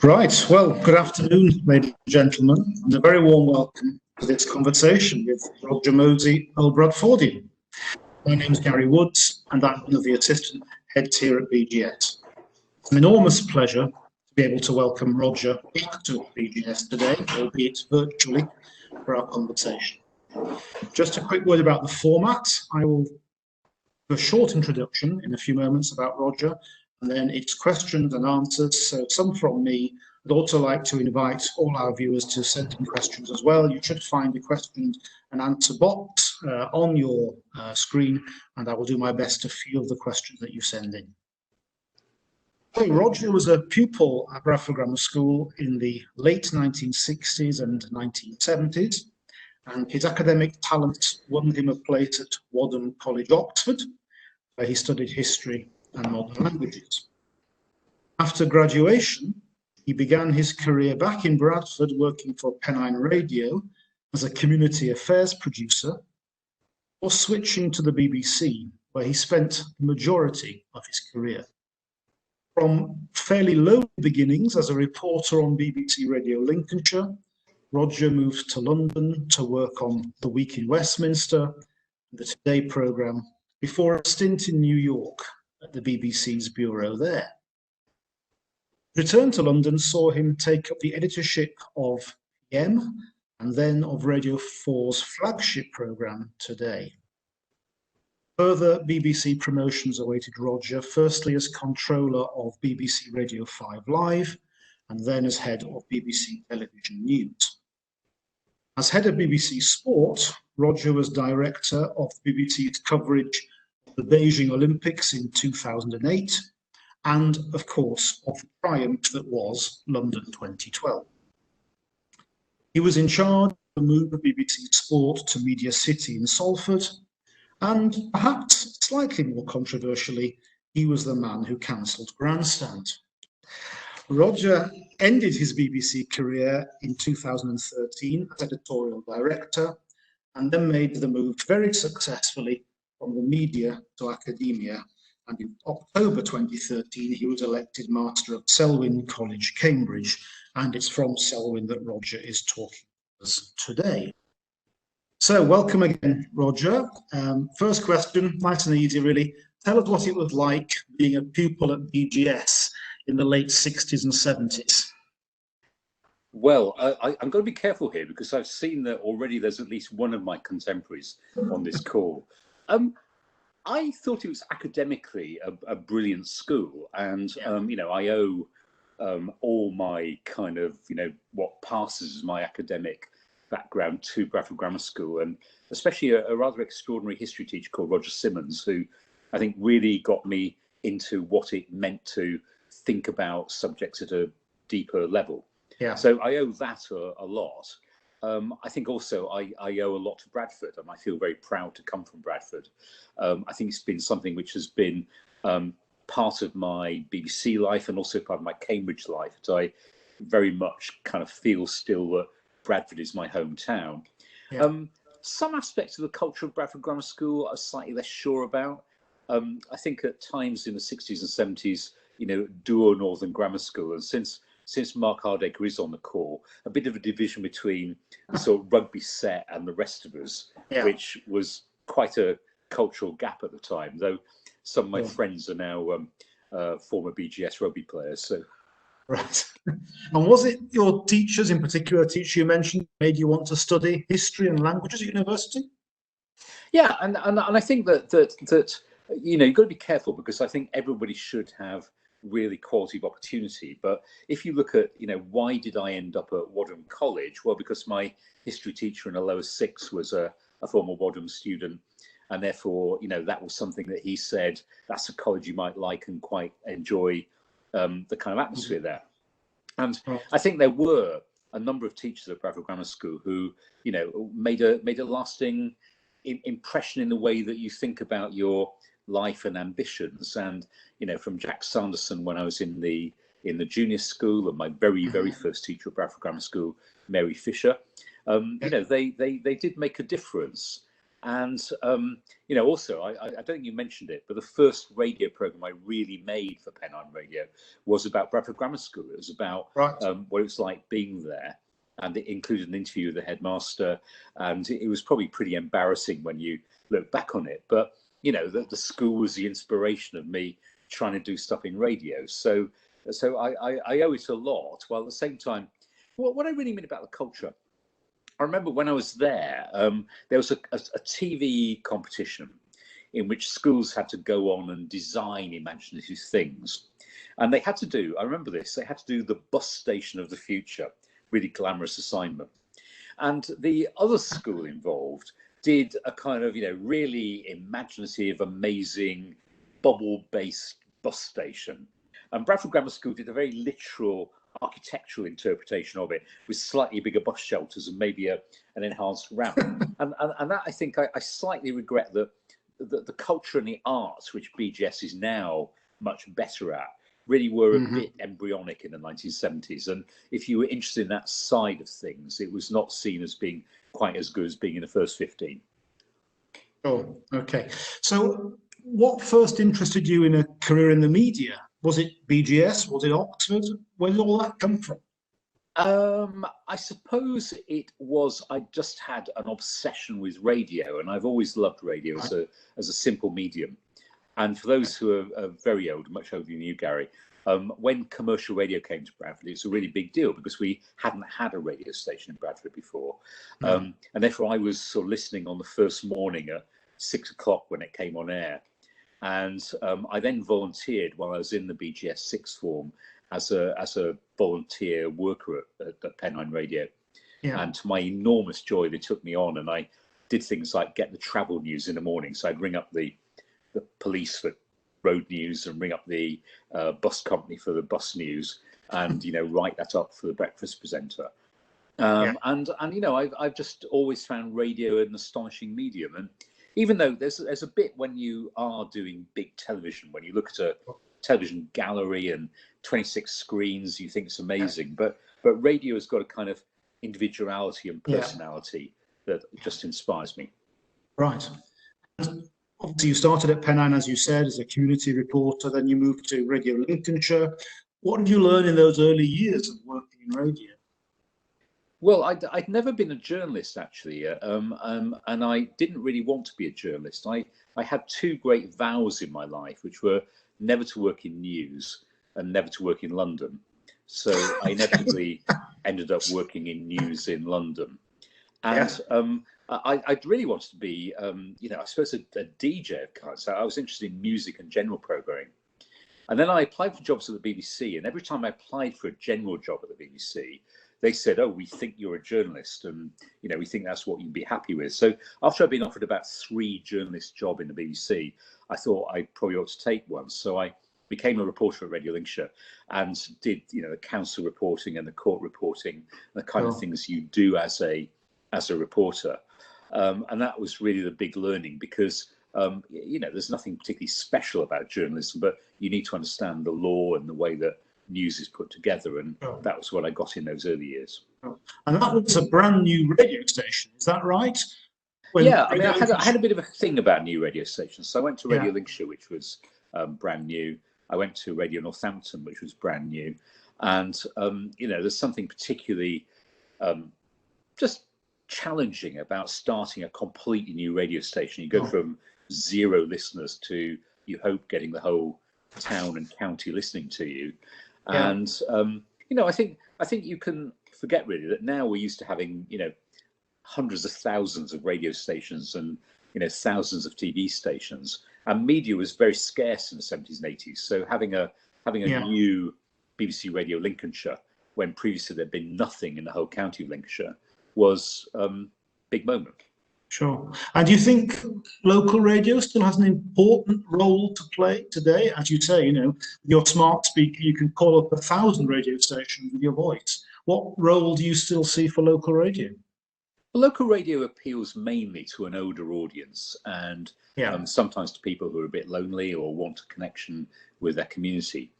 Right, well, good afternoon, ladies and gentlemen, and a very warm welcome to this conversation with Roger Mosey, Old Bradfordian. My name's Gary Woods, and I'm one of the assistant heads here at BGS. It's an enormous pleasure to be able to welcome Roger back to BGS today, albeit virtually, for our conversation. Just a quick word about the format. I will do a short introduction in a few moments about Roger, and then it's questions and answers, so some from me. I'd also like to invite all our viewers to send in questions as well. You should find the question and answer box on your screen, and I will do my best to field the questions that you send in. So Roger was a pupil at Bradford Grammar School in the late 1960s and 1970s, and his academic talents won him a place at Selywn College, Oxford, where he studied history and modern languages. After graduation, he began his career back in Bradford working for Pennon Radio as a community affairs producer, or switching to the BBC, where he spent the majority of his career. From fairly low beginnings as a reporter on BBC Radio Lincolnshire, Roger moved to London to work on The Week in Westminster and the Today programme before a stint in New York at the BBC's bureau there. Return to London saw him take up the editorship of PM and then of Radio 4's flagship programme, Today. Further BBC promotions awaited Roger, firstly as controller of BBC Radio 5 Live, and then as head of BBC Television News. As head of BBC Sport, Roger was director of BBC's coverage of the Beijing Olympics in 2008, and of course of the triumph that was London 2012. He was in charge of the move of BBC Sport to Media City in Salford, and perhaps slightly more controversially, he was the man who cancelled Grandstand. Roger ended his BBC career in 2013 as editorial director, and then made the move very successfully from the media to academia. And in October 2013, he was elected Master of Selywn College, Cambridge, and it's from Selywn that Roger is talking to us today. So welcome again, Roger. First question, nice and easy really. Tell us what it was like being a pupil at BGS in the late 60s and 70s. Well, I'm going to be careful here because I've seen that already there's at least one of my contemporaries on this call. I thought it was academically a brilliant school, and I owe all my kind of what passes as my academic background to Bradford Grammar School, and especially a rather extraordinary history teacher called Roger Simmons, who I think really got me into what it meant to think about subjects at a deeper level. Yeah. So I owe that a lot. I think also I owe a lot to Bradford, and I feel very proud to come from Bradford. I think it's been something which has been part of my BBC life and also part of my Cambridge life. So I very much kind of feel still that Bradford is my hometown. Yeah. Some aspects of the culture of Bradford Grammar School I'm slightly less sure about. I think at times in the 60s and 70s, duo Northern Grammar School, and since Mark Hardacre is on the call, a bit of a division between the sort of rugby set and the rest of us, which was quite a cultural gap at the time, though some of my friends are now former BGS rugby players. So, right. And was it your teachers, in particular, a teacher you mentioned, made you want to study history and languages at university? Yeah, and I think that you've got to be careful, because I think everybody should have really quality of opportunity. But if you look at, why did I end up at Wadham College? Well, because my history teacher in a lower six was a former Wadham student, and therefore, that was something that he said, that's a college you might like and quite enjoy the kind of atmosphere there. And I think there were a number of teachers at Bradford Grammar School who, made a lasting impression in the way that you think about your life and ambitions. And from Jack Sanderson when I was in the junior school, and my very first teacher at Bradford Grammar School, Mary Fisher, they did make a difference. And you know, also, I don't think you mentioned it, but the first radio program I really made for Pennon Radio was about Bradford Grammar School. It was about what it was like being there, and it included an interview with the headmaster. And it was probably pretty embarrassing when you look back on it, but you know, the school was the inspiration of me trying to do stuff in radio. So I owe it a lot, while at the same time, what I really mean about the culture, I remember when I was there, there was a TV competition in which schools had to go on and design imaginative things. And they had to do, I remember this, they had to do the bus station of the future, really glamorous assignment. And the other school involved did a kind of, you know, really imaginative, amazing, bubble-based bus station. And Bradford Grammar School did a very literal architectural interpretation of it, with slightly bigger bus shelters and maybe an enhanced ramp. and that, I think, I slightly regret that the culture and the arts, which BGS is now much better at, really were a bit embryonic in the 1970s. And if you were interested in that side of things, it was not seen as being quite as good as being in the first 15. Oh, okay. So what first interested you in a career in the media? Was it BGS? Was it Oxford? Where did all that come from? I suppose it was, I just had an obsession with radio, and I've always loved radio as a simple medium. And for those who are very old, much older than you, Gary, when commercial radio came to Bradford, it's a really big deal because we hadn't had a radio station in Bradford before. And therefore I was sort of listening on the first morning at 6 o'clock when it came on air. And I then volunteered while I was in the BGS sixth form as a volunteer worker at Pennon Radio. Yeah. And to my enormous joy, they took me on, and I did things like get the travel news in the morning. So I'd ring up the police for road news and ring up the bus company for the bus news, and you know, write that up for the breakfast presenter. And you know, I've just always found radio an astonishing medium. And even though there's a bit when you are doing big television, when you look at a television gallery and 26 screens, you think it's amazing. But radio has got a kind of individuality and personality that just inspires me. Right. Obviously, you started at Pennon, as you said, as a community reporter. Then you moved to Radio Lincolnshire. What did you learn in those early years of working in radio? Well, I'd never been a journalist, actually, and I didn't really want to be a journalist. I had two great vows in my life, which were never to work in news and never to work in London. So I inevitably ended up working in news in London. And I really wanted to be, you know, I suppose a DJ of kinds. So I was interested in music and general programming. And then I applied for jobs at the BBC. And every time I applied for a general job at the BBC, they said, oh, we think you're a journalist, and you know, we think that's what you'd be happy with. So after I'd been offered about 3 journalist jobs in the BBC, I thought I probably ought to take one. So I became a reporter at Radio Lincolnshire and did, you know, the council reporting and the court reporting, the kind of things you do as a reporter. And that was really the big learning, because you know, there's nothing particularly special about journalism, but you need to understand the law and the way that news is put together, and that was what I got in those early years. And that was a brand new radio station, is that right? Yeah, I mean, I had a bit of a thing about new radio stations. So I went to Radio Lincolnshire, which was brand new. I went to Radio Northampton, which was brand new. And, you know, there's something particularly just challenging about starting a completely new radio station. You go from 0 listeners to, you hope, getting the whole town and county listening to you. And you know, I think you can forget really that now we're used to having, you know, hundreds of thousands of radio stations and, you know, thousands of TV stations, and media was very scarce in the 70s and 80s. So having a new BBC Radio Lincolnshire, when previously there'd been nothing in the whole county of Lincolnshire, was a big moment. Sure. And do you think local radio still has an important role to play today? As you say, you know, your smart speaker, you can call up 1,000 radio stations with your voice. What role do you still see for local radio? Local radio appeals mainly to an older audience, and sometimes to people who are a bit lonely or want a connection with their community.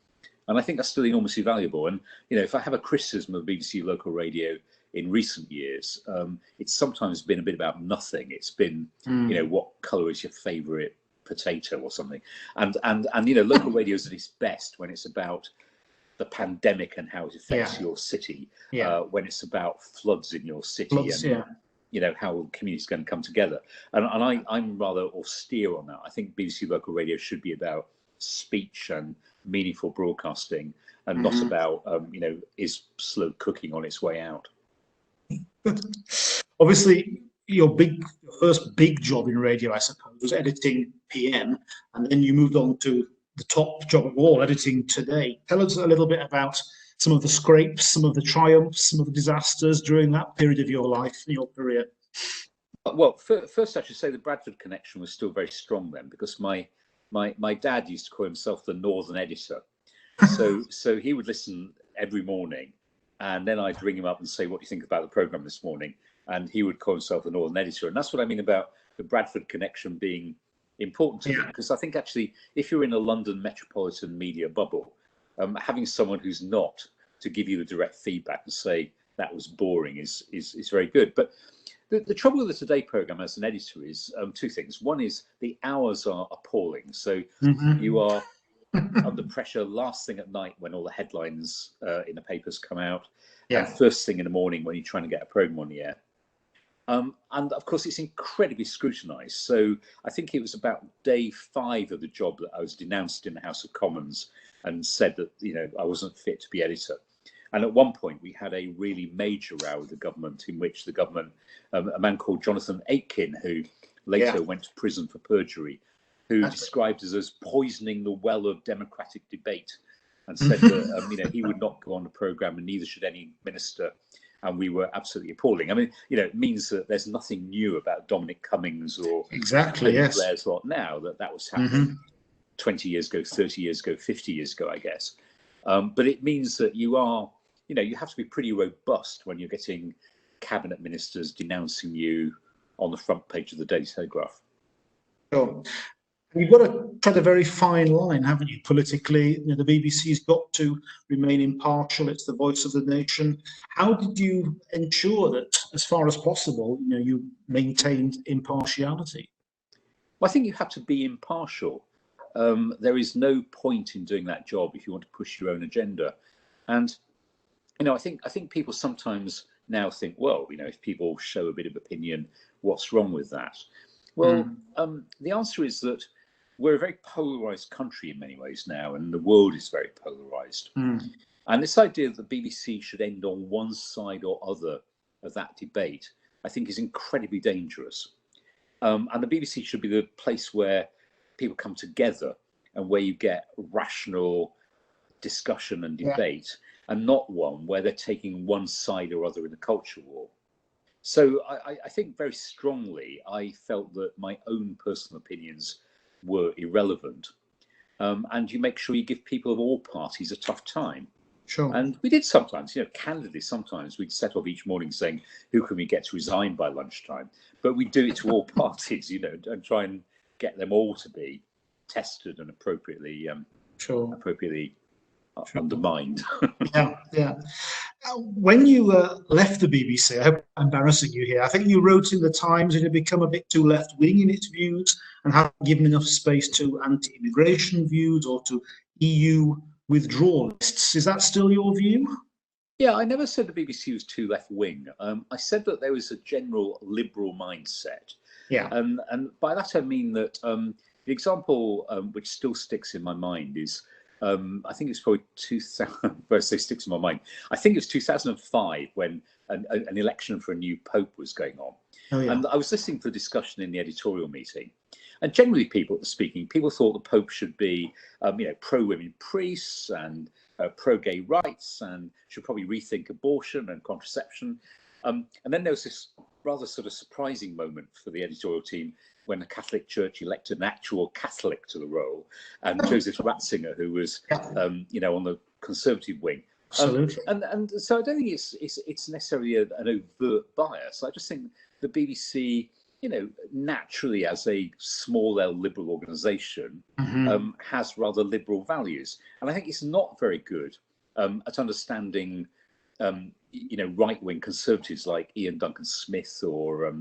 And I think that's still enormously valuable. And, you know, if I have a criticism of BBC local radio, in recent years, it's sometimes been a bit about nothing. It's been, you know, what colour is your favourite potato or something, and you know, local radio is at its best when it's about the pandemic and how it affects your city, when it's about floods in your city, and you know, how communities going to come together. And I'm rather austere on that. I think BBC local radio should be about speech and meaningful broadcasting, and not about you know, is slow cooking on its way out. Obviously, your first big job in radio, I suppose, was editing PM, and then you moved on to the top job of all, editing Today. Tell us a little bit about some of the scrapes, some of the triumphs, some of the disasters during that period of your life and your career. Well, first I should say the Bradford connection was still very strong then, because my dad used to call himself the Northern Editor. So he would listen every morning, and then I'd ring him up and say, what do you think about the programme this morning? And he would call himself the Northern Editor. And that's what I mean about the Bradford connection being important to me, because I think actually, if you're in a London metropolitan media bubble, having someone who's not to give you the direct feedback and say that was boring is very good. But the trouble with the Today programme as an editor is two things. One is the hours are appalling. So you are under pressure last thing at night when all the headlines in the papers come out, and first thing in the morning when you're trying to get a programme on the air. And of course, it's incredibly scrutinised. So I think it was about day 5 of the job that I was denounced in the House of Commons and said that, you know, I wasn't fit to be editor. And at one point, we had a really major row with the government, in which the government, a man called Jonathan Aitken, who later went to prison for perjury, who described us as poisoning the well of democratic debate, and said that you know, he would not go on the programme, and neither should any minister. And we were absolutely appalling. I mean, you know, it means that there's nothing new about Dominic Cummings or Blair's lot now, that was happening 20 years ago, 30 years ago, 50 years ago, I guess. But it means that you are, you know, you have to be pretty robust when you're getting cabinet ministers denouncing you on the front page of the Daily Telegraph. Sure. You've got to tread a very fine line, haven't you, politically? You know, the BBC's got to remain impartial. It's the voice of the nation. How did you ensure that, as far as possible, you know, you maintained impartiality? Well, I think you have to be impartial. There is no point in doing that job if you want to push your own agenda. And, you know, I think people sometimes now think, well, you know, if people show a bit of opinion, what's wrong with that? Well, the answer is that we're a very polarised country in many ways now, and the world is very polarised. And this idea that the BBC should end on one side or other of that debate, I think, is incredibly dangerous. And the BBC should be the place where people come together and where you get rational discussion and debate, and not one where they're taking one side or other in a culture war. So I think very strongly, I felt that my own personal opinions were irrelevant. And you make sure you give people of all parties a tough time. Sure. And we did sometimes, you know, candidly, sometimes we'd set off each morning saying, who can we get to resign by lunchtime? But we do it to all parties, you know, and try and get them all to be tested and appropriately undermined. When you left the BBC, I hope I'm embarrassing you here, I think you wrote in the Times it had become a bit too left-wing in its views and hadn't given enough space to anti-immigration views or to EU withdrawalists. Is that still your view? Yeah, I never said the BBC was too left-wing. I said that there was a general liberal mindset. And by that I mean that the example which still sticks in my mind is, I think it's probably 2000. Well, say sticks in my mind. I think it was 2005 when an election for a new pope was going on, and I was listening to the discussion in the editorial meeting, and generally people thought the pope should be, you know, pro-women priests and pro-gay rights, and should probably rethink abortion and contraception. And then there was this rather sort of surprising moment for the editorial team when the Catholic Church elected an actual Catholic to the role, and Joseph Ratzinger, who was, you know, on the Conservative wing. Absolutely. And so I don't think it's necessarily an overt bias. I just think the BBC, you know, naturally as a small L liberal organisation, has rather liberal values, and I think it's not very good at understanding you know, right-wing conservatives like Ian Duncan Smith or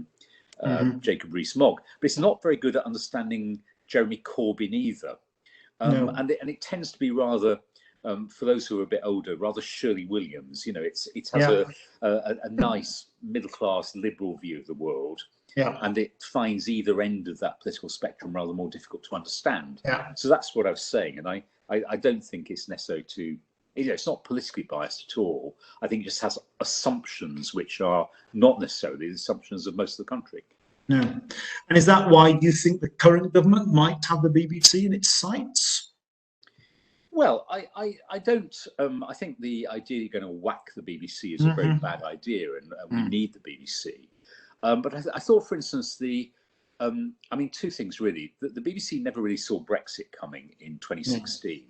Jacob Rees-Mogg, but it's not very good at understanding Jeremy Corbyn either. No. And it tends to be rather, for those who are a bit older, rather Shirley Williams. You know, it has a nice middle-class liberal view of the world. Yeah. And it finds either end of that political spectrum rather more difficult to understand. Yeah. So that's what I was saying. And I don't think it's necessary to, you know, it's not politically biased at all. I think it just has assumptions which are not necessarily the assumptions of most of the country. No. And is that why you think the current government might have the BBC in its sights? Well, I don't. I think the idea you're going to whack the BBC is a very bad idea, and we need the BBC. But I thought, for instance, I mean, two things really. The BBC never really saw Brexit coming in 2016.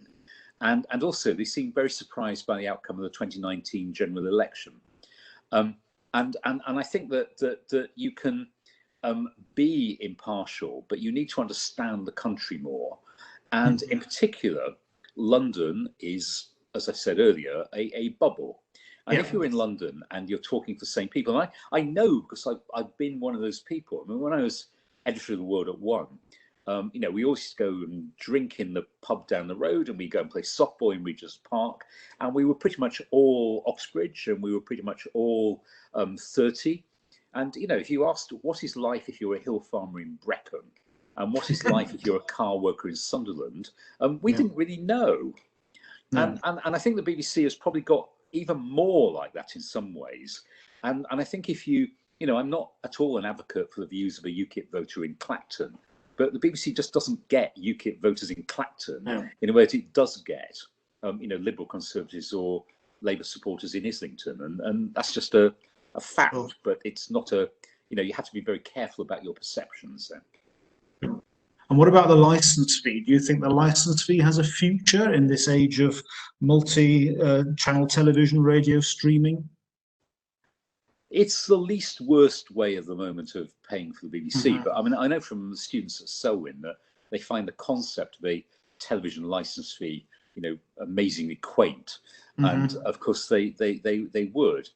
And also they seemed very surprised by the outcome of the 2019 general election. And I think that you can be impartial, but you need to understand the country more. And in particular, London is, as I said earlier, a bubble. And if you're in London and you're talking to the same people, and I know because I've been one of those people. I mean, when I was editor of The World at One, you know, we always used to go and drink in the pub down the road, and we go and play softball in Regent's Park, and we were pretty much all Oxbridge, and we were pretty much all 30. And you know, if you asked what is life if you're a hill farmer in Brecon, and what is life if you're a car worker in Sunderland, we didn't really know. And I think the BBC has probably got even more like that in some ways. And I think if you know, I'm not at all an advocate for the views of a UKIP voter in Clacton, but the BBC just doesn't get UKIP voters in Clacton in a way that it does get, you know, Liberal Conservatives or Labour supporters in Islington. And that's just a fact, but it's not a, you know, you have to be very careful about your perceptions then. And what about the license fee? Do you think the license fee has a future in this age of multi-channel television, radio, streaming? It's the least worst way at the moment of paying for the BBC. But I mean, I know from the students at Selywn that they find the concept of a television license fee, you know, amazingly quaint. And of course they would.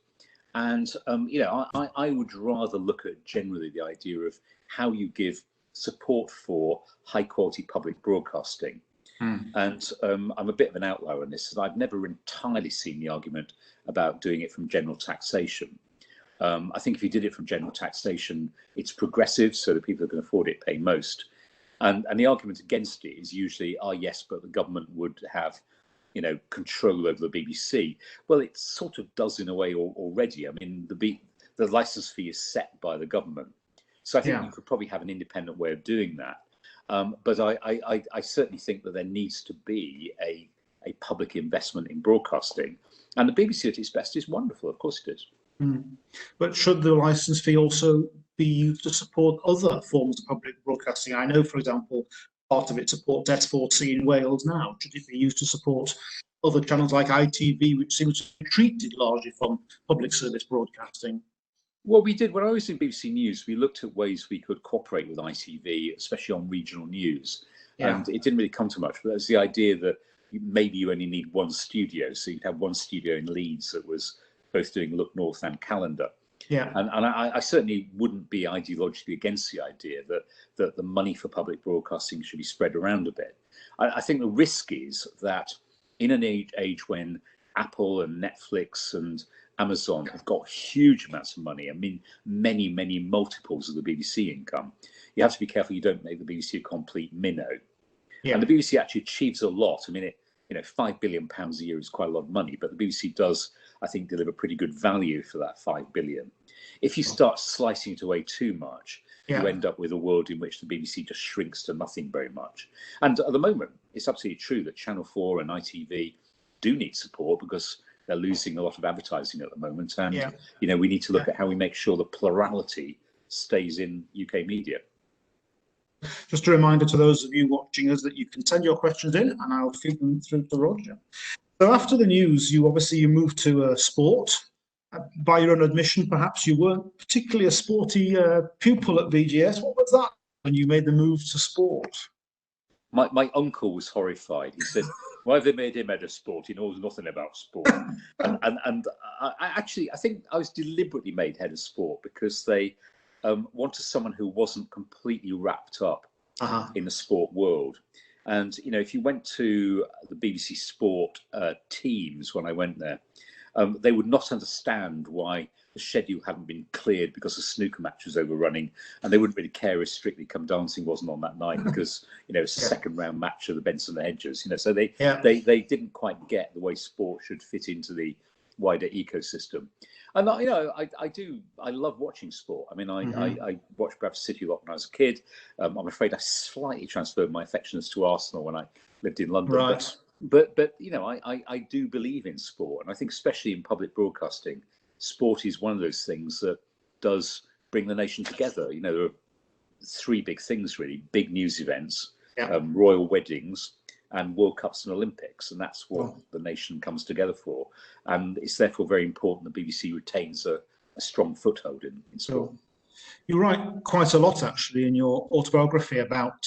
And, you know, I would rather look at generally the idea of how you give support for high quality public broadcasting. And I'm a bit of an outlier on this, and I've never entirely seen the argument about doing it from general taxation. I think if you did it from general taxation, it's progressive, so the people who can afford it pay most. And the argument against it is usually, yes, but the government would have, you know, control over the BBC. Well, it sort of does in a way already. I mean, the license fee is set by the government. So I think you could probably have an independent way of doing that. But I certainly think that there needs to be a public investment in broadcasting. And the BBC at its best is wonderful, of course it is. But should the license fee also be used to support other forms of public broadcasting? I know, for example, part of it supports S4C in Wales now. Should it be used to support other channels like ITV, which seems to be treated largely from public service broadcasting? Well, we did. When I was in BBC News, we looked at ways we could cooperate with ITV, especially on regional news. And it didn't really come to much, but there's the idea that maybe you only need one studio. So you'd have one studio in Leeds that was both doing Look North and Calendar. And I certainly wouldn't be ideologically against the idea that the money for public broadcasting should be spread around a bit. I think the risk is that in an age when Apple and Netflix and Amazon have got huge amounts of money, I mean, many multiples of the BBC income, you have to be careful you don't make the BBC a complete minnow. And the BBC actually achieves a lot. I mean, you know, £5 billion a year is quite a lot of money, but the BBC does, I think, deliver pretty good value for that £5 billion. If you start slicing it away too much, you end up with a world in which the BBC just shrinks to nothing very much. And at the moment, it's absolutely true that Channel 4 and ITV do need support because they're losing a lot of advertising at the moment. And, you know, we need to look at how we make sure the plurality stays in UK media. Just a reminder to those of you watching us that you can send your questions in and I'll feed them through to Roger. So after the news, you moved to sport. By your own admission, perhaps you weren't particularly a sporty pupil at BGS. What was that when you made the move to sport? My uncle was horrified. He said, Why have they made him head of sport? He knows nothing about sport. and I think I was deliberately made head of sport because they wanted someone who wasn't completely wrapped up in the sport world. And, you know, if you went to the BBC Sport teams when I went there, they would not understand why the schedule hadn't been cleared because the snooker match was overrunning, and they wouldn't really care if Strictly Come Dancing wasn't on that night because, you know, it's a second round match of the Benson Hedgers, you know, so they didn't quite get the way sport should fit into the wider ecosystem. And, you know, I love watching sport. I mean, I watched Bradford City a lot when I was a kid. I'm afraid I slightly transferred my affections to Arsenal when I lived in London. Right. But you know, I do believe in sport, and I think especially in public broadcasting, sport is one of those things that does bring the nation together. You know, there are three big things really: big news events, royal weddings, and World Cups and Olympics, and that's what the nation comes together for. And it's therefore very important the BBC retains a strong foothold in sport. So, you write quite a lot actually in your autobiography about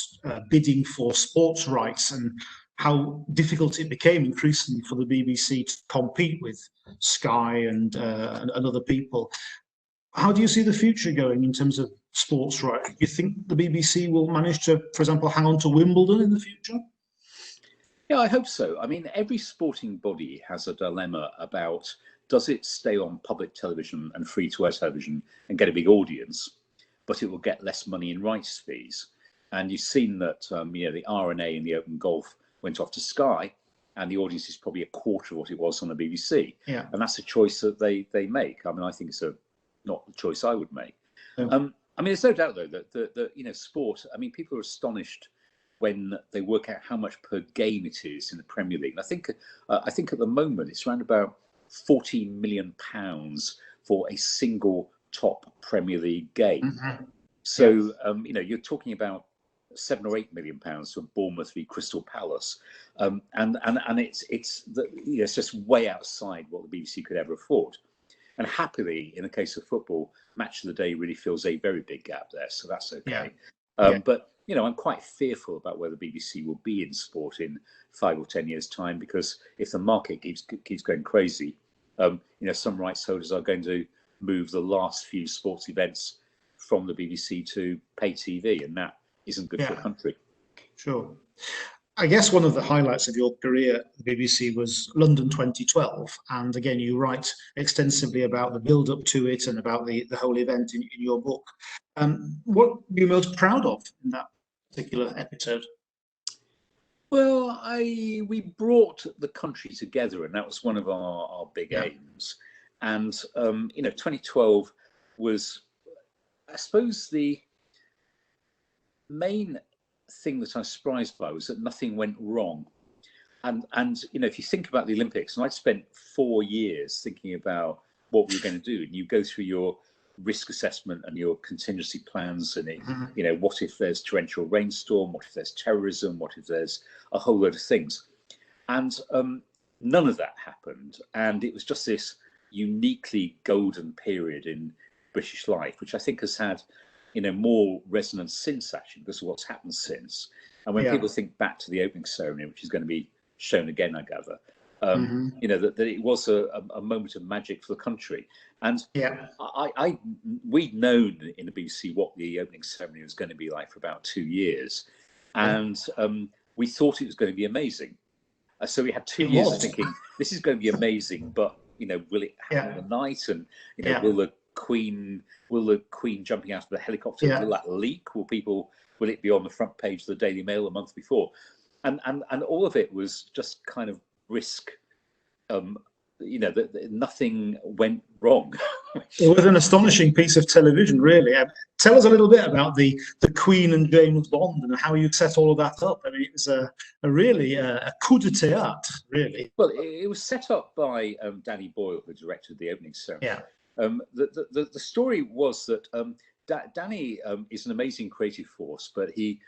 bidding for sports rights and how difficult it became increasingly for the BBC to compete with Sky and other people. How do you see the future going in terms of sports rights? Do you think the BBC will manage to, for example, hang on to Wimbledon in the future? Yeah, I hope so. I mean, every sporting body has a dilemma about, does it stay on public television and free-to-air television and get a big audience, but it will get less money in rights fees? And you've seen that you know, the RNA and the Open Golf went off to Sky, and the audience is probably a quarter of what it was on the BBC. Yeah. And that's a choice that they make. I mean, I think it's not the choice I would make. I mean, there's no doubt though that you know, sport. I mean, people are astonished when they work out how much per game it is in the Premier League. And I think at the moment it's around about £14 million for a single top Premier League game. So you know, you're talking about £7 or £8 million for Bournemouth v Crystal Palace, and it's you know, it's just way outside what the BBC could ever afford. And happily, in the case of football, Match of the Day really fills a very big gap there, so that's okay. But you know, I'm quite fearful about where the BBC will be in sport in 5 or 10 years' time, because if the market keeps going crazy, you know, some rights holders are going to move the last few sports events from the BBC to pay TV, and that isn't good for the country. Sure. I guess one of the highlights of your career at the BBC was London 2012, and again you write extensively about the build-up to it and about the whole event in your book. What were you most proud of in that particular episode? Well, we brought the country together, and that was one of our big aims. And you know, 2012 was, I suppose, the main thing that I was surprised by was that nothing went wrong. And you know, if you think about the Olympics, and I'd spent 4 years thinking about what we were going to do, and you go through your risk assessment and your contingency plans, and it, you know, what if there's torrential rainstorm, what if there's terrorism, what if there's a whole load of things, and none of that happened. And it was just this uniquely golden period in British life, which I think has had, you know, more resonance since, actually, because of what's happened since. And when people think back to the opening ceremony, which is going to be shown again, I gather, you know, that it was a moment of magic for the country. And we'd known in the BBC what the opening ceremony was going to be like for about 2 years, and we thought it was going to be amazing. So we had 2 years of thinking, this is going to be amazing, but, you know, will it happen at night? And, you know, will the Queen jumping out of the helicopter, will that leak? Will it be on the front page of the Daily Mail a month before? And all of it was just kind of risk. You know, that nothing went wrong. It was an astonishing piece of television, really. Tell us a little bit about the Queen and James Bond and how you set all of that up. I mean, it was a really a coup de théâtre, really. Well, it was set up by Danny Boyle, who directed the opening ceremony. The story was that Danny is an amazing creative force, but he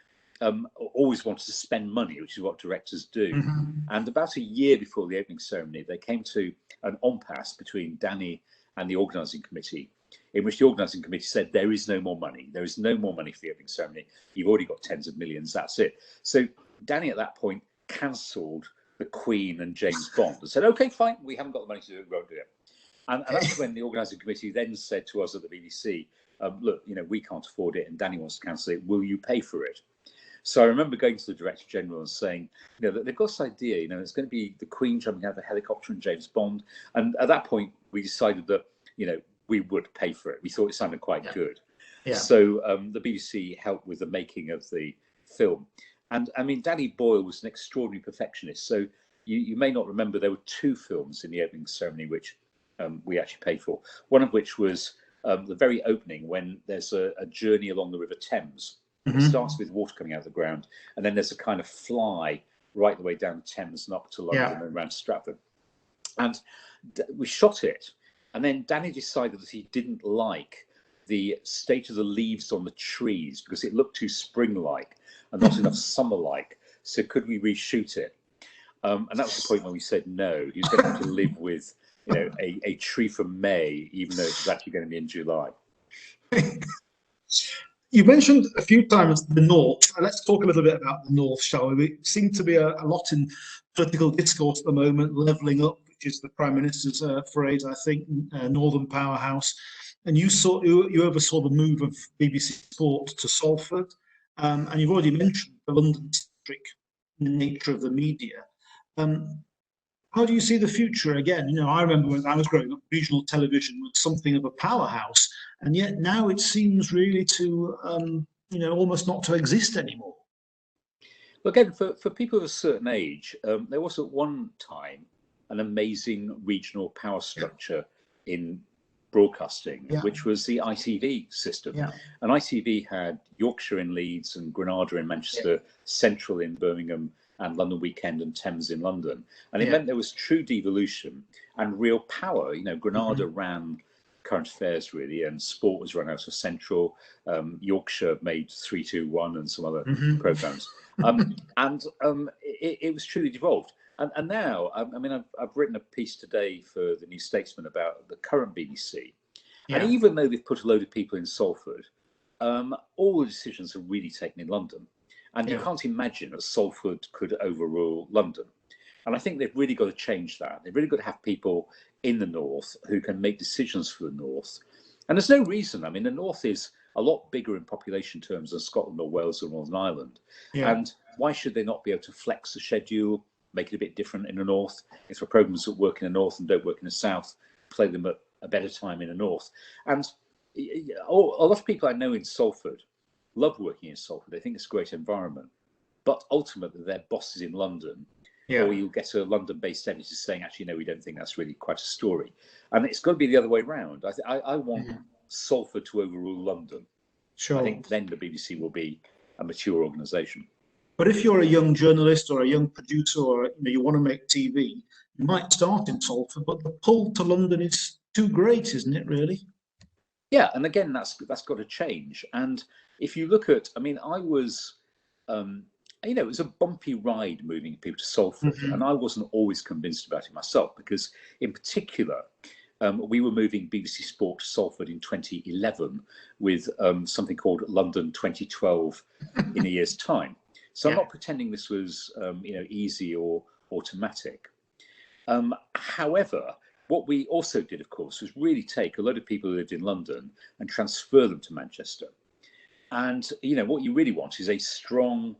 always wanted to spend money, which is what directors do. And about a year before the opening ceremony, they came to an impasse between Danny and the organising committee, in which the organising committee said, there is no more money. There is no more money for the opening ceremony. You've already got tens of millions. That's it. So Danny at that point cancelled the Queen and James Bond, and said, "Okay, fine, we haven't got the money to do it, we won't do it." And that's when the organising committee then said to us at the BBC, "Look, we can't afford it, and Danny wants to cancel it. Will you pay for it?" So I remember going to the Director General and saying, that they've got this idea, it's going to be the Queen jumping out of a helicopter and James Bond. And at that point, we decided that, we would pay for it. We thought it sounded quite good. Yeah. So the BBC helped with the making of the film. And I mean, Danny Boyle was an extraordinary perfectionist. So you may not remember, there were 2 films in the opening ceremony which we actually paid for. One of which was the very opening, when there's a journey along the River Thames. It starts with water coming out of the ground, and then there's a kind of fly right the way down the Thames and up to London and around Stratford. And we shot it, and then Danny decided that he didn't like the state of the leaves on the trees because it looked too spring-like and not enough summer-like. So could we reshoot it? And that was the point when we said no. He was going to have to live with, a tree from May, even though it was actually going to be in July. You mentioned a few times the North. Let's talk a little bit about the North, shall we? It seems to be a lot in political discourse at the moment, levelling up, which is the Prime Minister's phrase, I think, Northern Powerhouse. And you oversaw the move of BBC Sport to Salford, and you've already mentioned the London-centric nature of the media. How do you see the future? Again, I remember when I was growing up, regional television was something of a powerhouse, and yet now it seems really to, almost not to exist anymore. Well, again, for people of a certain age, there was at one time an amazing regional power structure in broadcasting, which was the ITV system. And ITV had Yorkshire in Leeds and Granada in Manchester, Central in Birmingham, and London Weekend and Thames in London. And it meant there was true devolution and real power. Granada ran current affairs, really, and sport was run out of Central. Yorkshire made 321 and some other programmes. It was truly devolved. And now, I've written a piece today for the New Statesman about the current BBC. And even though they've put a load of people in Salford, all the decisions are really taken in London. And you can't imagine that Salford could overrule London. And I think they've really got to change that. They've really got to have people in the North who can make decisions for the North. And there's no reason. I mean, the North is a lot bigger in population terms than Scotland or Wales or Northern Ireland. And why should they not be able to flex the schedule, make it a bit different in the North? If there are programmes that work in the North and don't work in the South, play them at a better time in the North. And a lot of people I know in Salford love working in Salford. They think it's a great environment, but ultimately they're bosses in London, or you'll get a London-based editor saying, actually, no, we don't think that's really quite a story. And it's got to be the other way around. I want Salford to overrule London. I think then the BBC will be a mature organisation. But if you're a young journalist or a young producer, or you want to make TV, you might start in Salford, but the pull to London is too great, isn't it, really? Yeah, and again, that's got to change. And if you look at, I was, it was a bumpy ride moving people to Salford, and I wasn't always convinced about it myself, because in particular, we were moving BBC Sport to Salford in 2011 with something called London 2012 in a year's time. So I'm not pretending this was, easy or automatic. However, what we also did, of course, was really take a load of people who lived in London and transfer them to Manchester. And, what you really want is a strong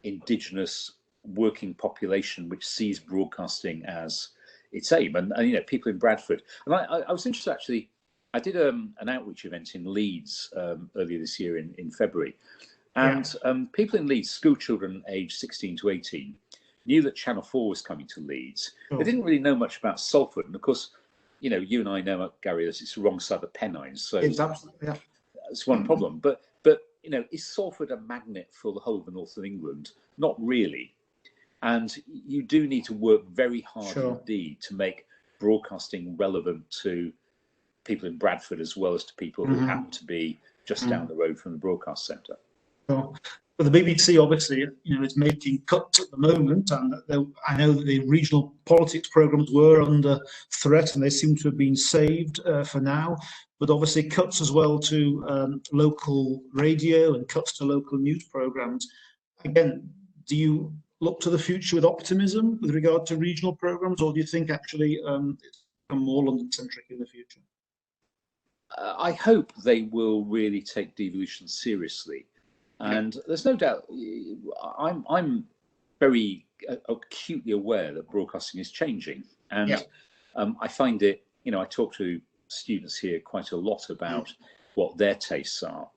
indigenous working population which sees broadcasting as its aim. And people in Bradford. And I was interested, actually, I did an outreach event in Leeds earlier this year in February. And people in Leeds, school children aged 16 to 18, knew that Channel 4 was coming to Leeds. They didn't really know much about Salford. And of course, you and I know, Gary, that it's the wrong side of the Pennines. So that's one problem. But is Salford a magnet for the whole of the north of England? Not really. And you do need to work very hard indeed to make broadcasting relevant to people in Bradford as well as to people who happen to be just down the road from the broadcast centre. Sure. But the BBC obviously, is making cuts at the moment, and I know that the regional politics programmes were under threat, and they seem to have been saved for now. But obviously, cuts as well to local radio and cuts to local news programmes. Again, do you look to the future with optimism with regard to regional programmes, or do you think actually it's become more London-centric in the future? I hope they will really take devolution seriously, and there's no doubt. I'm very acutely aware that broadcasting is changing, and I find it. I talk to students here quite a lot about what their tastes are,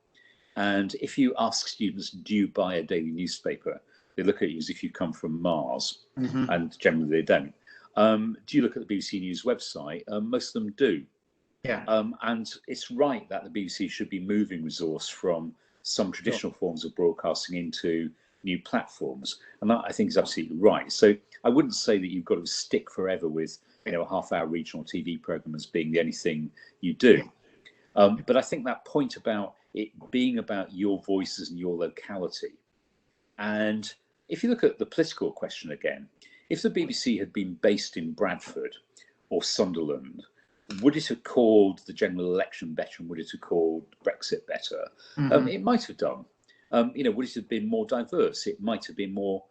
and if you ask students, "Do you buy a daily newspaper?" they look at you as if you come from Mars, and generally they don't. Do you look at the BBC News website? Most of them do. Yeah. And it's right that the BBC should be moving resource from some traditional forms of broadcasting into new platforms, and that I think is absolutely right. So I wouldn't say that you've got to stick forever with a half-hour regional TV program as being the only thing you do. But I think that point about it being about your voices and your locality, and if you look at the political question again, if the BBC had been based in Bradford or Sunderland, would it have called the general election better, and would it have called Brexit better? It might have done. Would it have been more diverse? It might have been more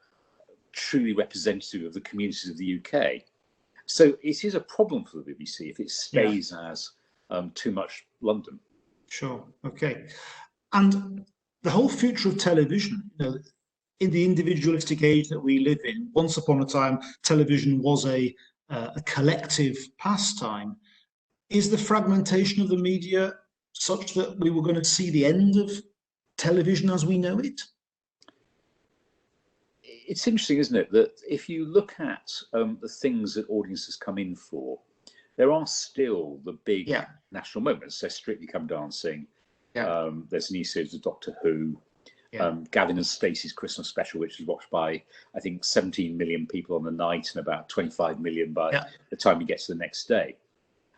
truly representative of the communities of the UK. So it is a problem for the BBC if it stays as too much London. Sure. Okay. And the whole future of television, in the individualistic age that we live in, once upon a time, television was a collective pastime. Is the fragmentation of the media such that we were going to see the end of television as we know it? It's interesting, isn't it, that if you look at the things that audiences come in for, there are still the big national moments. So Strictly Come Dancing. There's a new series of Doctor Who. Gavin and Stacey's Christmas special, which was watched by, I think, 17 million people on the night and about 25 million by the time you get to the next day.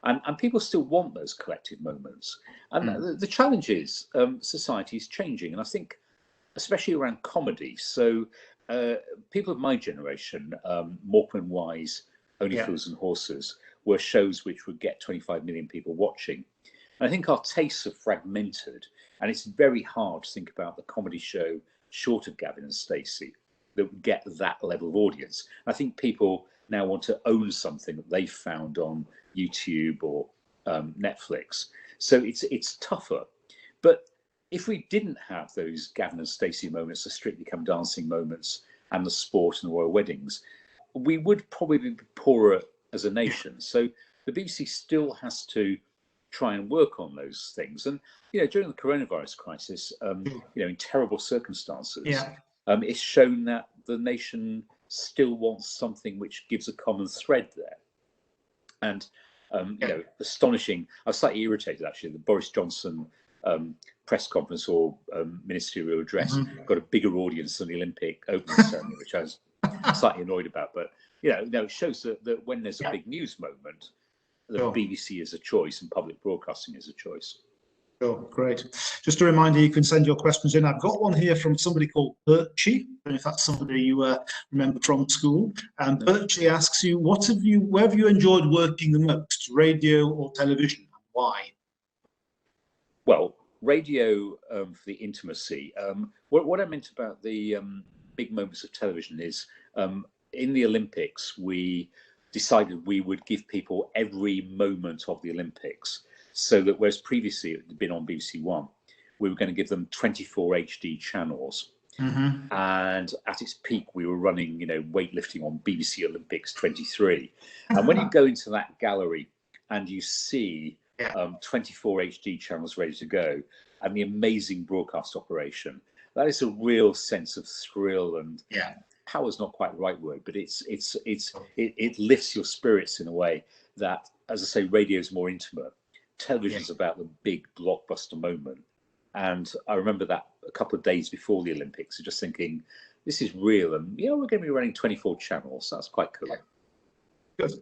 And people still want those collective moments. And the challenge is society is changing. And I think, especially around comedy, so people of my generation, Morecambe and Wise, Only Fools and Horses, were shows which would get 25 million people watching. And I think our tastes have fragmented, and it's very hard to think about the comedy show short of Gavin and Stacey that would get that level of audience. I think people now want to own something that they found on YouTube or Netflix. So it's tougher. But if we didn't have those Gavin and Stacey moments, the Strictly Come Dancing moments, and the sport and the royal weddings, we would probably be poorer as a nation. So the BBC still has to try and work on those things. And during the coronavirus crisis, in terrible circumstances, it's shown that the nation still wants something which gives a common thread there. And astonishing. I was slightly irritated actually. The Boris Johnson press conference or ministerial address got a bigger audience than the Olympic opening ceremony, which I was slightly annoyed about. But it shows that when there's a big news moment, the BBC is a choice and public broadcasting is a choice. Sure, great. Just a reminder, you can send your questions in. I've got one here from somebody called Birchie. I don't know if that's somebody you remember from school. And Birchie asks you, where have you enjoyed working the most, radio or television, and why? Well, radio for the intimacy. What I meant about the big moments of television is in the Olympics, we decided we would give people every moment of the Olympics. So that whereas previously it had been on BBC One, we were going to give them 24 HD channels. And at its peak, we were running, weightlifting on BBC Olympics 23. And when you go into that gallery and you see 24 HD channels ready to go and the amazing broadcast operation, that is a real sense of thrill and power is not quite the right word, but it lifts your spirits in a way that, as I say, radio is more intimate. Television's about the big blockbuster moment. And I remember that a couple of days before the Olympics, just thinking, this is real. And, we're going to be running 24 channels. That's quite cool. Good.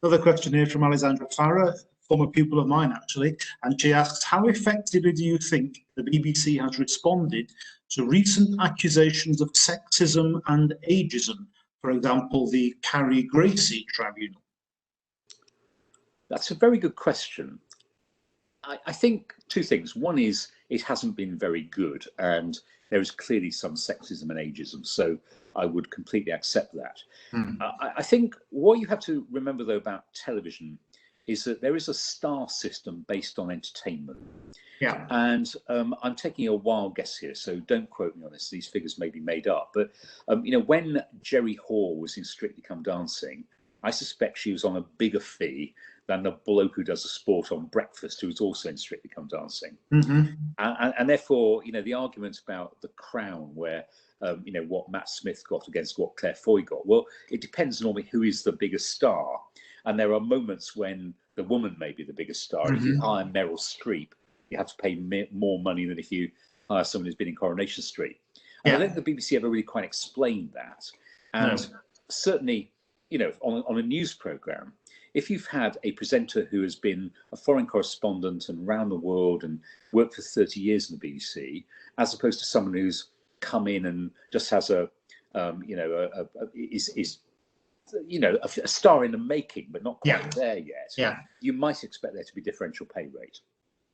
Another question here from Alexandra Farah, former pupil of mine, actually. And she asks, how effectively do you think the BBC has responded to recent accusations of sexism and ageism? For example, the Carrie Gracie tribunal. That's a very good question. I think two things. One is it hasn't been very good, and there is clearly some sexism and ageism. So I would completely accept that. Mm. I think what you have to remember, though, about television is that there is a star system based on entertainment. Yeah. And I'm taking a wild guess here, so don't quote me on this. These figures may be made up. But, when Jerry Hall was in Strictly Come Dancing, I suspect she was on a bigger fee than the bloke who does the sport on breakfast, who was also in Strictly Come Dancing. Mm-hmm. And therefore, the argument about The Crown, where, what Matt Smith got against what Claire Foy got, well, it depends normally who is the biggest star. And there are moments when the woman may be the biggest star. Mm-hmm. If you hire Meryl Streep, you have to pay more money than if you hire someone who's been in Coronation Street. And I don't think the BBC ever really quite explained that. And certainly, on a news programme, if you've had a presenter who has been a foreign correspondent and around the world and worked for 30 years in the BBC, as opposed to someone who's come in and just has a star in the making, but not quite there yet, you might expect there to be differential pay rate.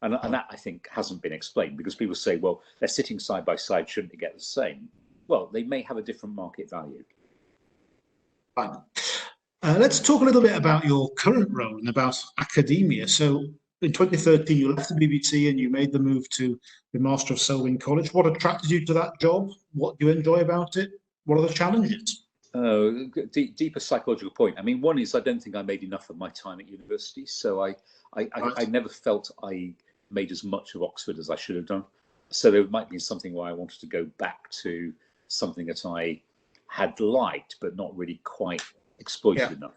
And that, I think, hasn't been explained, because people say, well, they're sitting side by side, shouldn't they get the same? Well, they may have a different market value. Fine. Let's talk a little bit about your current role and about academia. So in 2013, you left the BBC and you made the move to the Master of Selywn College. What attracted you to that job? What do you enjoy about it? What are the challenges? Deeper psychological point. I mean, one is I don't think I made enough of my time at university. So I never felt I made as much of Oxford as I should have done. So there might be something where I wanted to go back to something that I had liked, but not really quite exploited enough.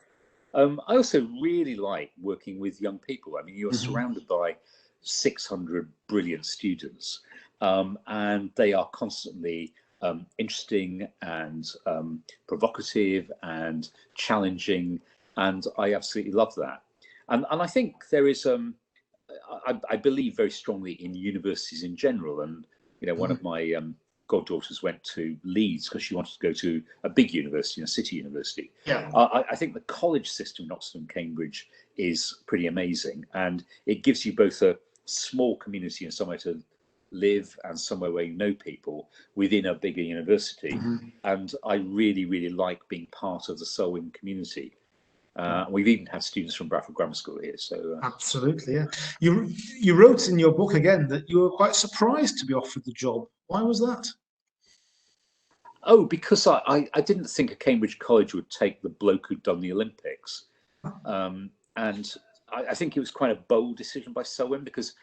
I also really like working with young people. I mean, you're surrounded by 600 brilliant students, and they are constantly interesting and provocative and challenging, and I absolutely love that. And I think there is, I believe very strongly in universities in general. And one of my goddaughters went to Leeds because she wanted to go to a big university, a city university. I think the college system in Oxford and Cambridge is pretty amazing, and it gives you both a small community and somewhere to live and somewhere where you know people within a bigger university. And I really, really like being part of the Selywn community. We've even had students from Bradford Grammar School here. So absolutely, yeah. You wrote in your book again that you were quite surprised to be offered the job. Why was that? Oh, because I didn't think a Cambridge college would take the bloke who'd done the Olympics. And I think it was quite a bold decision by Selywn, because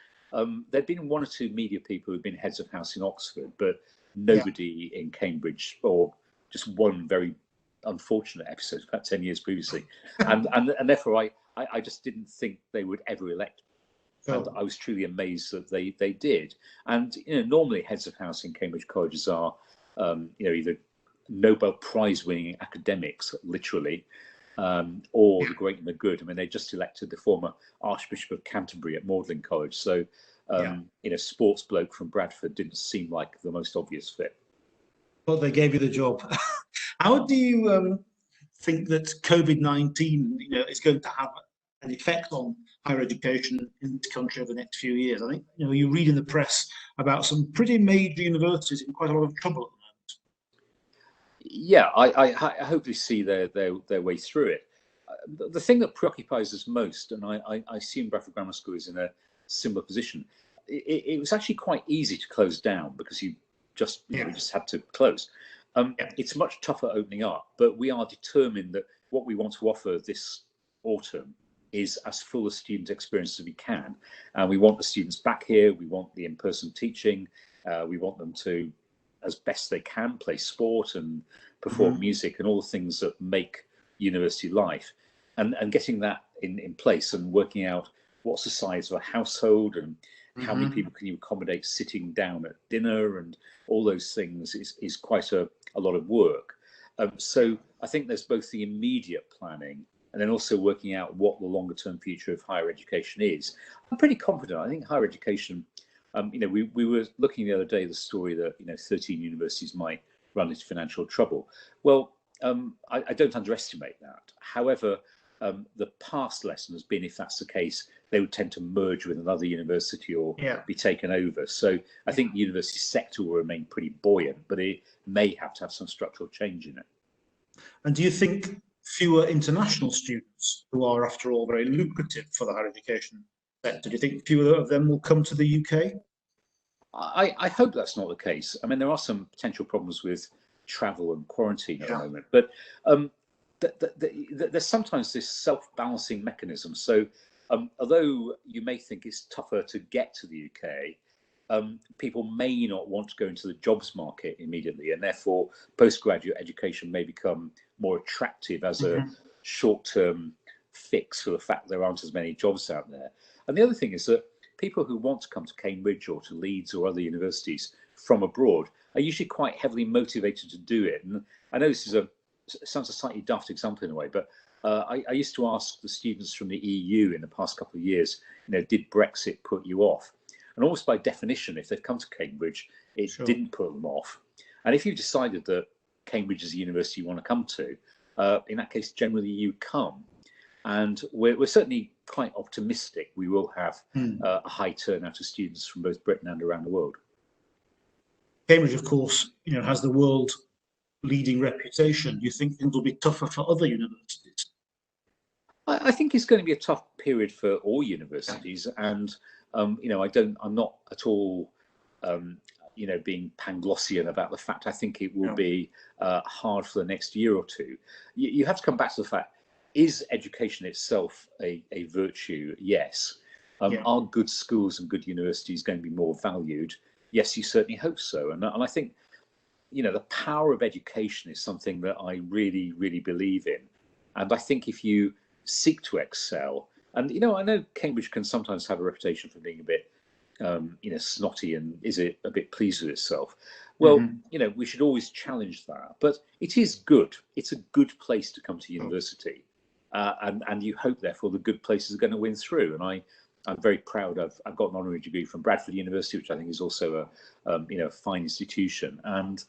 there'd been one or two media people who'd been heads of house in Oxford, but nobody in Cambridge, or just one very unfortunate episode about 10 years previously. And therefore I just didn't think they would ever elect. And I was truly amazed that they did. And normally heads of house in Cambridge colleges are either Nobel Prize winning academics, literally, or the great and the good. I mean, they just elected the former Archbishop of Canterbury at Magdalen College. So sports bloke from Bradford didn't seem like the most obvious fit. Well, they gave you the job. How do you think that COVID-19 is going to have an effect on higher education in this country over the next few years? I think you read in the press about some pretty major universities in quite a lot of trouble at the moment. Yeah, I hope they see their way through it. The thing that preoccupies us most, and I assume Bradford Grammar School is in a similar position, it was actually quite easy to close down because we just had to close. It's much tougher opening up, but we are determined that what we want to offer this autumn is as full a student experience as we can. And we want the students back here. We want the in-person teaching. We want them to, as best they can, play sport and perform music and all the things that make university life. And getting that in place and working out what's the size of a household and how many people can you accommodate sitting down at dinner, and all those things is quite a lot of work. So I think there's both the immediate planning and then also working out what the longer term future of higher education is. I'm pretty confident. I think higher education, we were looking the other day at the story that 13 universities might run into financial trouble. Well, I don't underestimate that. However, the past lesson has been, if that's the case, they would tend to merge with another university or be taken over. So I think the university sector will remain pretty buoyant, but it may have to have some structural change in it. And do you think fewer international students, who are, after all, very lucrative for the higher education sector, do you think fewer of them will come to the UK? I hope that's not the case. I mean, there are some potential problems with travel and quarantine at the moment, but there's sometimes this self-balancing mechanism. So although you may think it's tougher to get to the UK, people may not want to go into the jobs market immediately, and therefore postgraduate education may become more attractive as a short-term fix for the fact there aren't as many jobs out there. And the other thing is that people who want to come to Cambridge or to Leeds or other universities from abroad are usually quite heavily motivated to do it. And I know this is sounds a slightly daft example in a way, but I used to ask the students from the EU in the past couple of years, did Brexit put you off? And almost by definition, if they've come to Cambridge, it didn't put them off. And if you've decided that Cambridge is a university you want to come to, in that case, generally you come. And we're certainly quite optimistic we will have a high turnout of students from both Britain and around the world. Cambridge, of course, has the world leading reputation. Do you think things will be tougher for other universities? I think it's going to be a tough period for all universities, and I'm not at all being Panglossian about the fact I think it will be hard for the next year or two. You have to come back to the fact: is education itself a virtue? Yes. Are good schools and good universities going to be more valued? Yes, you certainly hope so. And I think, the power of education is something that I really, really believe in. And I think if you seek to excel, and, I know Cambridge can sometimes have a reputation for being a bit, snotty and is it a bit pleased with itself? Well, we should always challenge that. But it is good. It's a good place to come to university. And you hope, therefore, the good places are going to win through. And I'm very proud. I've got an honorary degree from Bradford University, which I think is also a fine institution. And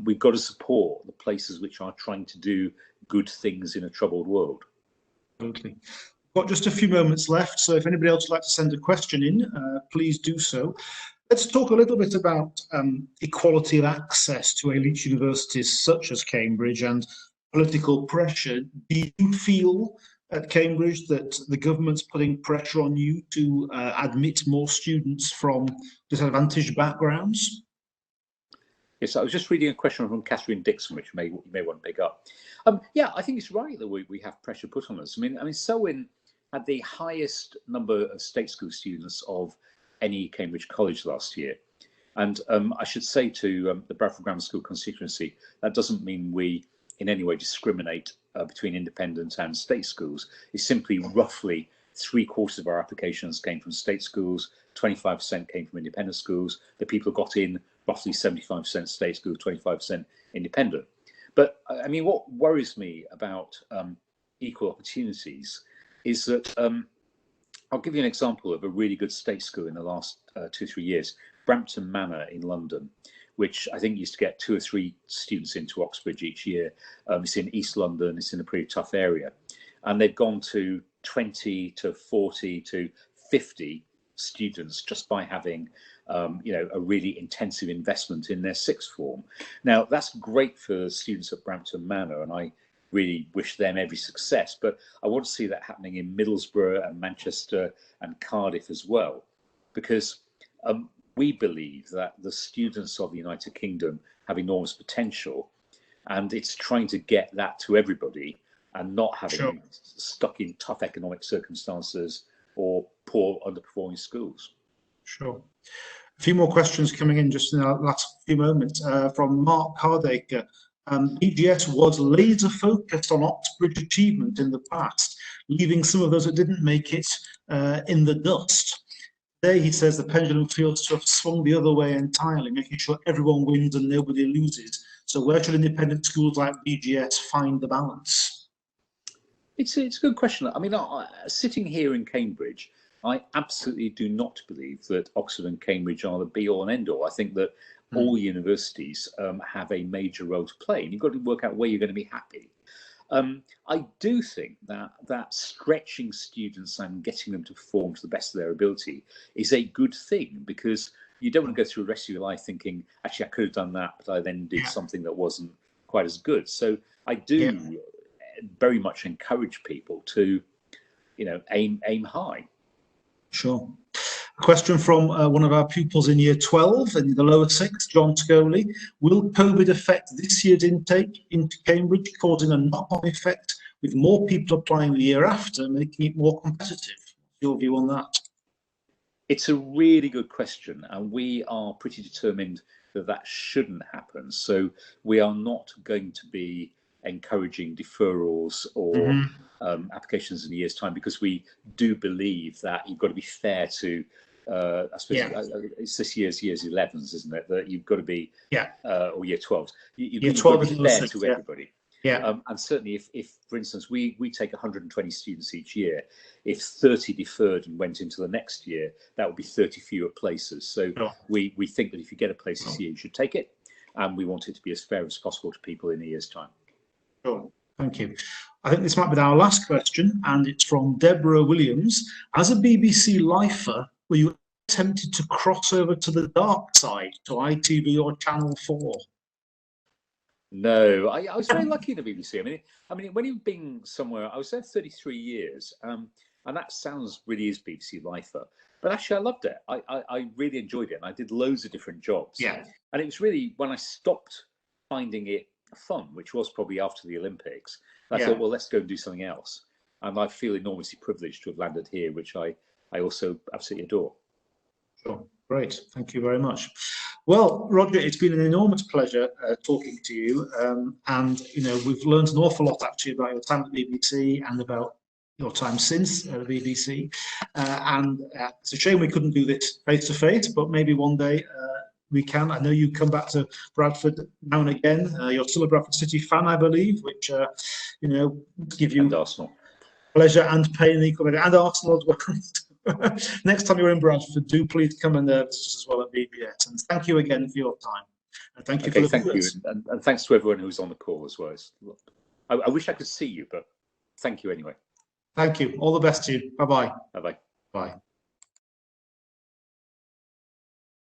we've got to support the places which are trying to do good things in a troubled world. Absolutely. We've got just a few moments left, so if anybody else would like to send a question in, please do so. Let's talk a little bit about equality of access to elite universities such as Cambridge and political pressure. Do you feel at Cambridge that the government's putting pressure on you to admit more students from disadvantaged backgrounds? Yes, I was just reading a question from Catherine Dixon, which you may want to pick up. Yeah, I think it's right that we have pressure put on us. I mean, Selwyn had the highest number of state school students of any Cambridge college last year. And I should say to the Bradford Grammar School constituency, that doesn't mean we in any way discriminate between independent and state schools. It's simply roughly 3/4 of our applications came from state schools, 25% came from independent schools. The people who got in, roughly 75% state schools, 25% independent. But I mean, what worries me about equal opportunities is that I'll give you an example of a really good state school in the last 2-3 years, Brampton Manor in London, which I think used to get 2 or 3 students into Oxbridge each year. It's in East London, it's in a pretty tough area. And they've gone to 20 to 40 to 50 students just by having a really intensive investment in their sixth form. Now, that's great for students at Brampton Manor, and I really wish them every success, but I want to see that happening in Middlesbrough and Manchester and Cardiff as well, because we believe that the students of the United Kingdom have enormous potential, and it's trying to get that to everybody and not having them stuck in tough economic circumstances or poor underperforming schools. Sure. A few more questions coming in just in the last few moments from Mark Hardacre. BGS was laser focused on Oxbridge achievement in the past, leaving some of those that didn't make it in the dust. Today, he says the pendulum feels to have swung the other way entirely, making sure everyone wins and nobody loses. So where should independent schools like BGS find the balance? It's a good question. I mean, sitting here in Cambridge, I absolutely do not believe that Oxford and Cambridge are the be-all and end-all. I think that all universities have a major role to play, and you've got to work out where you're going to be happy. I do think that stretching students and getting them to perform to the best of their ability is a good thing, because you don't want to go through the rest of your life thinking, actually, I could have done that, but I then did something that wasn't quite as good. So I do very much encourage people to, aim high. Sure. A question from one of our pupils in year 12 in the lower sixth, John Scoley. Will COVID affect this year's intake into Cambridge, causing a knock-on effect with more people applying the year after, making it more competitive? Your view on that? It's a really good question, and we are pretty determined that shouldn't happen. So we are not going to be encouraging deferrals or applications in a year's time, because we do believe that you've got to be fair to, I suppose it's this year's 11s, isn't it? That you've got to be, or year 12s. You've got to be fair to everybody. And certainly if, for instance, we take 120 students each year, if 30 deferred and went into the next year, that would be 30 fewer places. So we think that if you get a place this year, you should take it. And we want it to be as fair as possible to people in a year's time. Sure. Thank you. I think this might be our last question, and it's from Deborah Williams. As a BBC lifer, were you tempted to cross over to the dark side, to ITV or Channel 4? No, I was very lucky in the BBC. I mean, when you've been somewhere, I was there 33 years, and that sounds really is BBC lifer. But actually, I loved it. I really enjoyed it, and I did loads of different jobs. And it was really when I stopped finding it fun, which was probably after the Olympics, I thought, well, let's go and do something else. And I feel enormously privileged to have landed here, which I also absolutely adore. Sure. Great. Thank you very much. Well, Roger, it's been an enormous pleasure talking to you. And, we've learned an awful lot, actually, about your time at the BBC and about your time since the BBC. And it's a shame we couldn't do this face-to-face, but maybe one day we can. I know you come back to Bradford now and again. You're still a Bradford City fan, I believe, which, give you and Arsenal. Pleasure and pain equally. And Arsenal as well. Next time you're in Bradford, do please come and visit us as well at BGS. And thank you again for your time. And thank you for the thank you. And thanks to everyone who's on the call as well. I wish I could see you, but thank you anyway. Thank you. All the best to you. Bye-bye. Bye-bye.